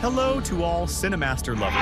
Hello to all Cinemaster lovers.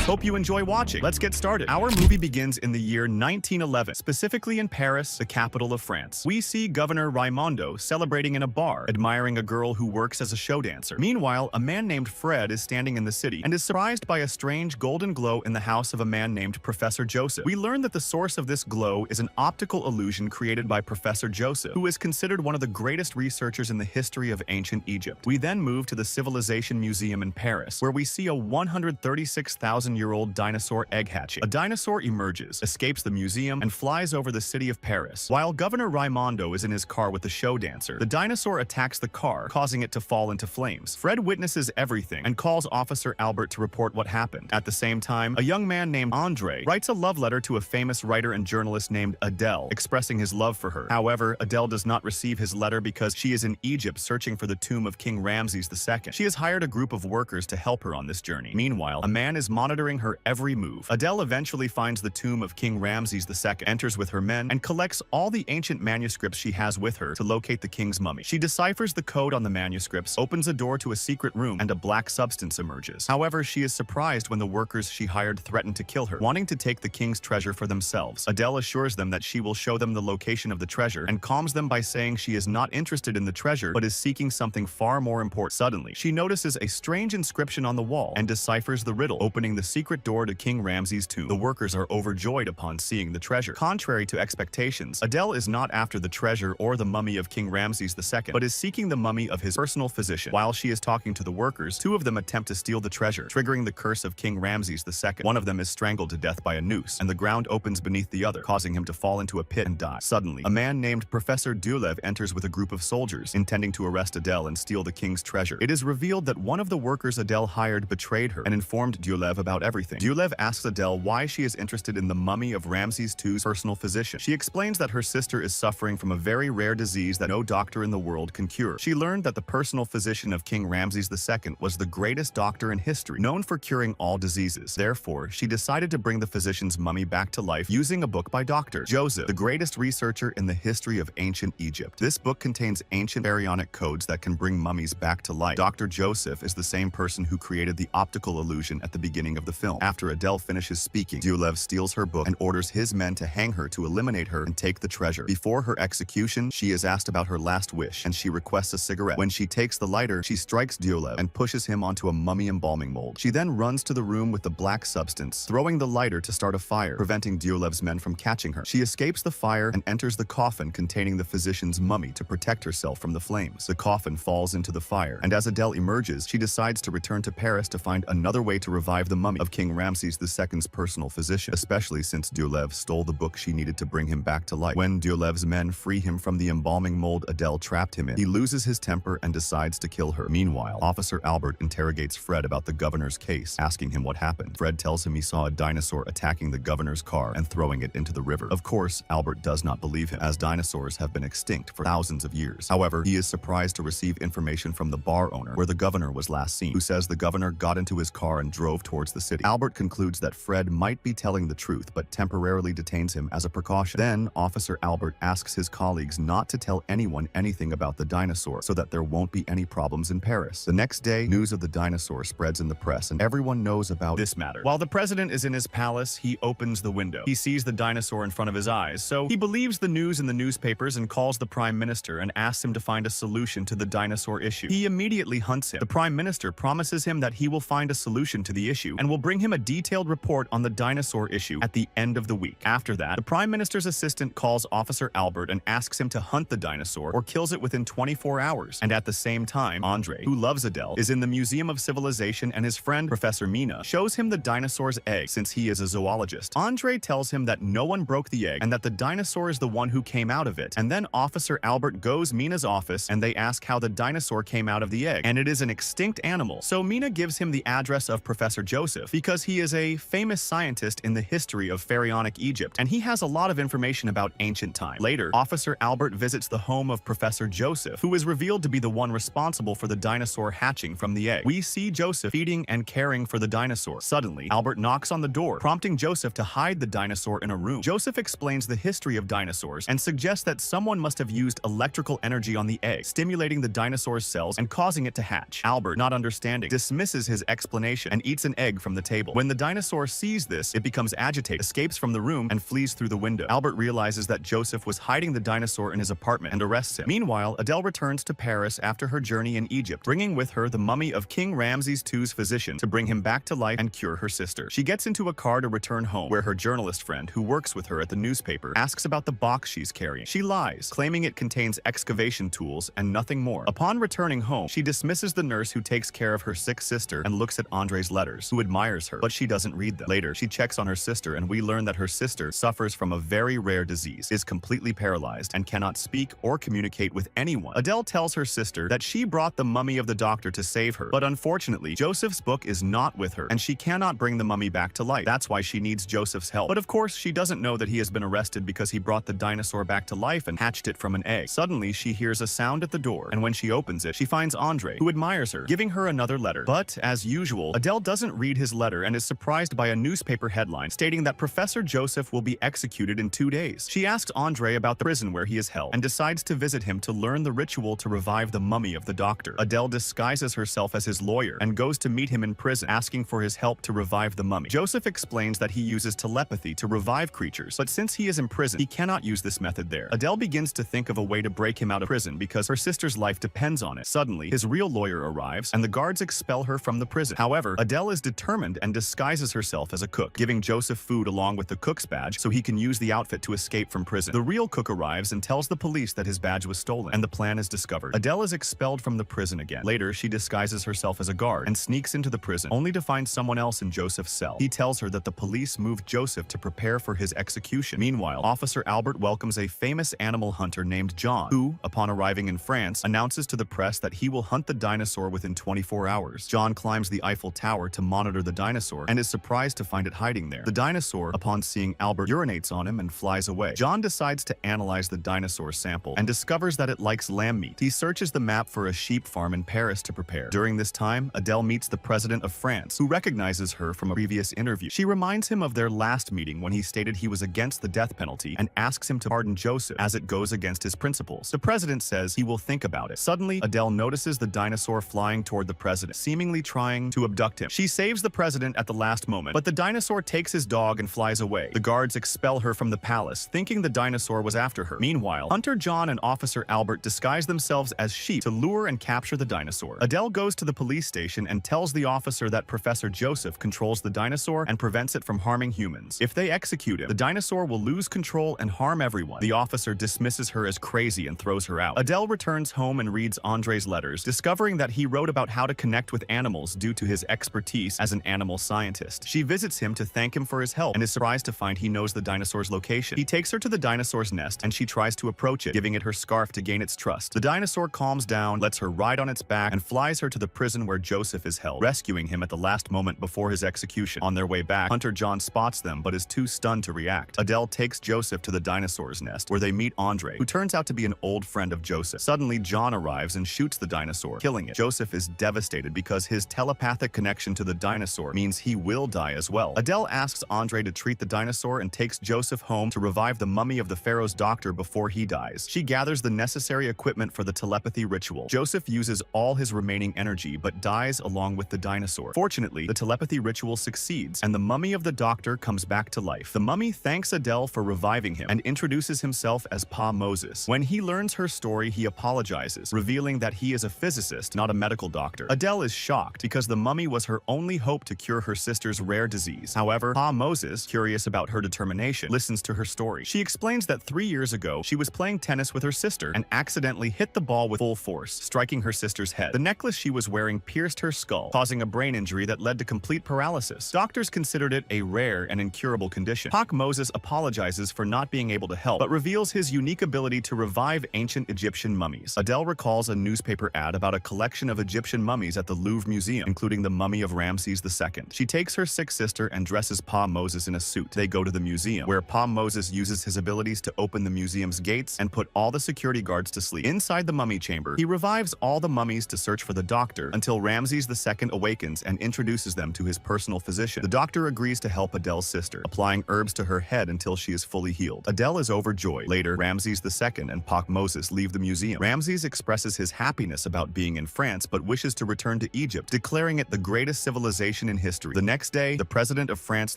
Hope you enjoy watching. Let's get started. Our movie begins in the year 1911, specifically in Paris, the capital of France. We see Governor Raimondo celebrating in a bar, admiring a girl who works as a show dancer. Meanwhile, a man named Fred is standing in the city and is surprised by a strange golden glow in the house of a man named Professor Joseph. We learn that the source of this glow is an optical illusion created by Professor Joseph, who is considered one of the greatest researchers in the history of ancient Egypt. We then move to the Civilization Museum in Paris, where we see a 136,000-year-old dinosaur egg hatching. A dinosaur emerges, escapes the museum, and flies over the city of Paris. While Governor Raimondo is in his car with the show dancer, the dinosaur attacks the car, causing it to fall into flames. Fred witnesses everything and calls Officer Albert to report what happened. At the same time, a young man named Andre writes a love letter to a famous writer and journalist named Adèle, expressing his love for her. However, Adèle does not receive his letter because she is in Egypt searching for the tomb of King Ramses II. She has hired a group of workers to help her on this journey. Meanwhile, a man is monitoring her every move. Adèle eventually finds the tomb of King Ramses II, enters with her men, and collects all the ancient manuscripts she has with her to locate the king's mummy. She deciphers the code on the manuscripts, opens a door to a secret room, and a black substance emerges. However, she is surprised when the workers she hired threaten to kill her, wanting to take the king's treasure for themselves. Adèle assures them that she will show them the location of the treasure and calms them by saying she is not interested in the treasure but is seeking something far more important. Suddenly, she notices a strange inscription on the wall and deciphers the riddle, opening the secret door to King Ramses' tomb. The workers are overjoyed upon seeing the treasure. Contrary to expectations, Adèle is not after the treasure or the mummy of King Ramses II, but is seeking the mummy of his personal physician. While she is talking to the workers, two of them attempt to steal the treasure, triggering the curse of King Ramses II. One of them is strangled to death by a noose, and the ground opens beneath the other, causing him to fall into a pit and die. Suddenly, a man named Professor Dulev enters with a group of soldiers, intending to arrest Adèle and steal the king's treasure. It is revealed that one of the workers Adèle hired betrayed her and informed Dulev about everything. Dulev asks Adèle why she is interested in the mummy of Ramses II's personal physician. She explains that her sister is suffering from a very rare disease that no doctor in the world can cure. She learned that the personal physician of King Ramses II was the greatest doctor in history, known for curing all diseases. Therefore, she decided to bring the physician's mummy back to life using a book by Dr. Joseph, the greatest researcher in the history of ancient Egypt. This book contains ancient baryonic codes that can bring mummies back to life. Dr. Joseph is the same person who created the optical illusion at the beginning of the film. After Adèle finishes speaking, Dulev steals her book and orders his men to hang her to eliminate her and take the treasure. Before her execution, she is asked about her last wish, and she requests a cigarette. When she takes the lighter, she strikes Dulev and pushes him onto a mummy embalming mold. She then runs to the room with the black substance, throwing the lighter to start a fire, preventing Dulev's men from catching her. She escapes the fire and enters the coffin containing the physician's mummy to protect herself from the flames. The coffin falls into the fire, and as Adèle emerges, she decides to return to Paris to find another way to revive the mummy of King Ramses II's personal physician, especially since Dulev stole the book she needed to bring him back to life. When Dulev's men free him from the embalming mold Adèle trapped him in, he loses his temper and decides to kill her. Meanwhile, Officer Albert interrogates Fred about the governor's case, asking him what happened. Fred tells him he saw a dinosaur attacking the governor's car and throwing it into the river. Of course, Albert does not believe him, as dinosaurs have been extinct for thousands of years. However, he is surprised to receive information from the bar owner where the governor was last seen, who says the governor got into his car and drove towards the city. Albert concludes that Fred might be telling the truth, but temporarily detains him as a precaution. Then, Officer Albert asks his colleagues not to tell anyone anything about the dinosaur so that there won't be any problems in Paris. The next day, news of the dinosaur spreads in the press and everyone knows about this matter. While the president is in his palace, he opens the window. He sees the dinosaur in front of his eyes, so he believes the news in the newspapers and calls the prime minister and asks him to find a solution to the dinosaur issue. He immediately hunts him. The prime minister promises him that he will find a solution to the issue and will bring him a detailed report on the dinosaur issue at the end of the week. After that, the prime minister's assistant calls Officer Albert and asks him to hunt the dinosaur or kills it within 24 hours. And at the same time, Andre, who loves Adèle, is in the Museum of Civilization, and his friend Professor Mina shows him the dinosaur's egg since he is a zoologist. Andre tells him that no one broke the egg and that the dinosaur is the one who came out of it. And then Officer Albert goes Mina's office and they ask how the dinosaur came out of the egg, and it is an extinct animal. So Mina gives him the address of Professor Joseph, Joseph because he is a famous scientist in the history of pharaonic Egypt, and he has a lot of information about ancient time. Later, Officer Albert visits the home of Professor Joseph, who is revealed to be the one responsible for the dinosaur hatching from the egg. We see Joseph feeding and caring for the dinosaur. Suddenly, Albert knocks on the door, prompting Joseph to hide the dinosaur in a room. Joseph explains the history of dinosaurs and suggests that someone must have used electrical energy on the egg, stimulating the dinosaur's cells and causing it to hatch. Albert, not understanding, dismisses his explanation and eats an egg from the table. When the dinosaur sees this, it becomes agitated, escapes from the room, and flees through the window. Albert realizes that Joseph was hiding the dinosaur in his apartment and arrests him. Meanwhile, Adèle returns to Paris after her journey in Egypt, bringing with her the mummy of King Ramses II's physician to bring him back to life and cure her sister. She gets into a car to return home, where her journalist friend, who works with her at the newspaper, asks about the box she's carrying. She lies, claiming it contains excavation tools and nothing more. Upon returning home, she dismisses the nurse who takes care of her sick sister and looks at Andre's letters, who admires her, but she doesn't read them. Later, she checks on her sister, and we learn that her sister suffers from a very rare disease, is completely paralyzed, and cannot speak or communicate with anyone. Adèle tells her sister that she brought the mummy of the doctor to save her, but unfortunately, Joseph's book is not with her, and she cannot bring the mummy back to life. That's why she needs Joseph's help. But of course, she doesn't know that he has been arrested because he brought the dinosaur back to life and hatched it from an egg. Suddenly, she hears a sound at the door, and when she opens it, she finds Andre, who admires her, giving her another letter. But, as usual, Adèle doesn't read his letter and is surprised by a newspaper headline stating that Professor Joseph will be executed in 2 days. She asks Andre about the prison where he is held and decides to visit him to learn the ritual to revive the mummy of the doctor. Adèle disguises herself as his lawyer and goes to meet him in prison, asking for his help to revive the mummy. Joseph explains that he uses telepathy to revive creatures, but since he is in prison, he cannot use this method there. Adèle begins to think of a way to break him out of prison because her sister's life depends on it. Suddenly, his real lawyer arrives, and the guards expel her from the prison. However, Adèle is determined and disguises herself as a cook, giving Joseph food along with the cook's badge so he can use the outfit to escape from prison. The real cook arrives and tells the police that his badge was stolen, and the plan is discovered. Adèle is expelled from the prison again. Later, she disguises herself as a guard and sneaks into the prison, only to find someone else in Joseph's cell. He tells her that the police moved Joseph to prepare for his execution. Meanwhile, Officer Albert welcomes a famous animal hunter named John, who, upon arriving in France, announces to the press that he will hunt the dinosaur within 24 hours. John climbs the Eiffel Tower to monitor the dinosaur and is surprised to find it hiding there. The dinosaur, upon seeing Albert, urinates on him and flies away. John decides to analyze the dinosaur sample and discovers that it likes lamb meat. He searches the map for a sheep farm in Paris to prepare. During this time, Adèle meets the president of France, who recognizes her from a previous interview. She reminds him of their last meeting when he stated he was against the death penalty and asks him to pardon Joseph as it goes against his principles. The president says he will think about it. Suddenly, Adèle notices the dinosaur flying toward the president, seemingly trying to abduct him. She saves the president at the last moment, but the dinosaur takes his dog and flies away. The guards expel her from the palace, thinking the dinosaur was after her. Meanwhile, Hunter John and Officer Albert disguise themselves as sheep to lure and capture the dinosaur. Adèle goes to the police station and tells the officer that Professor Joseph controls the dinosaur and prevents it from harming humans. If they execute him, the dinosaur will lose control and harm everyone. The officer dismisses her as crazy and throws her out. Adèle returns home and reads Andre's letters, discovering that he wrote about how to connect with animals due to his expertise as an animal scientist. She visits him to thank him for his help and is surprised to find he knows the dinosaur's location. He takes her to the dinosaur's nest and she tries to approach it, giving it her scarf to gain its trust. The dinosaur calms down, lets her ride on its back, and flies her to the prison where Joseph is held, rescuing him at the last moment before his execution. On their way back, Hunter John spots them but is too stunned to react. Adèle takes Joseph to the dinosaur's nest, where they meet Andre, who turns out to be an old friend of Joseph. Suddenly, John arrives and shoots the dinosaur, killing it. Joseph is devastated because his telepathic connection to the dinosaur means he will die as well. Adèle asks Andre to treat the dinosaur and takes Joseph home to revive the mummy of the pharaoh's doctor before he dies. She gathers the necessary equipment for the telepathy ritual. Joseph uses all his remaining energy but dies along with the dinosaur. Fortunately, the telepathy ritual succeeds and the mummy of the doctor comes back to life. The mummy thanks Adèle for reviving him and introduces himself as Pa Moses. When he learns her story, he apologizes, revealing that he is a physicist, not a medical doctor. Adèle is shocked because the mummy was her only hope to cure her sister's rare disease. However, Pa Moses, curious about her determination, listens to her story. She explains that 3 years ago, she was playing tennis with her sister and accidentally hit the ball with full force, striking her sister's head. The necklace she was wearing pierced her skull, causing a brain injury that led to complete paralysis. Doctors considered it a rare and incurable condition. Pa Moses apologizes for not being able to help, but reveals his unique ability to revive ancient Egyptian mummies. Adèle recalls a newspaper ad about a collection of Egyptian mummies at the Louvre Museum, including the mummy of Ramses II. She takes her sick sister and dresses Pa Moses in a suit. They go to the museum, where Pa Moses uses his abilities to open the museum's gates and put all the security guards to sleep. Inside the mummy chamber, he revives all the mummies to search for the doctor until Ramses II awakens and introduces them to his personal physician. The doctor agrees to help Adèle's sister, applying herbs to her head until she is fully healed. Adèle is overjoyed. Later, Ramses II and Pa Moses leave the museum. Ramses expresses his happiness about being in France but wishes to return to Egypt, declaring it the greatest civilization in history. The next day, the president of France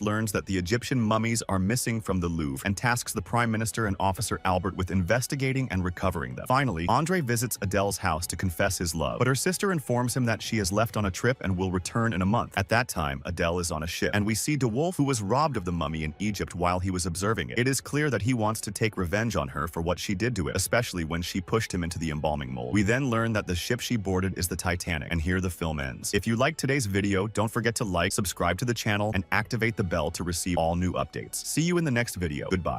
learns that the Egyptian mummies are missing from the Louvre and tasks the prime minister and officer Albert with investigating and recovering them. Finally, André visits Adèle's house to confess his love, but her sister informs him that she has left on a trip and will return in a month. At that time, Adèle is on a ship, and we see De Wolf, who was robbed of the mummy in Egypt while he was observing it. It is clear that he wants to take revenge on her for what she did to it, especially when she pushed him into the embalming mold. We then learn that the ship she boarded is the Titanic, and here the film ends. If you liked today's video, don't forget to like, subscribe to the channel, and activate the bell to receive all new updates. See you in the next video. Goodbye.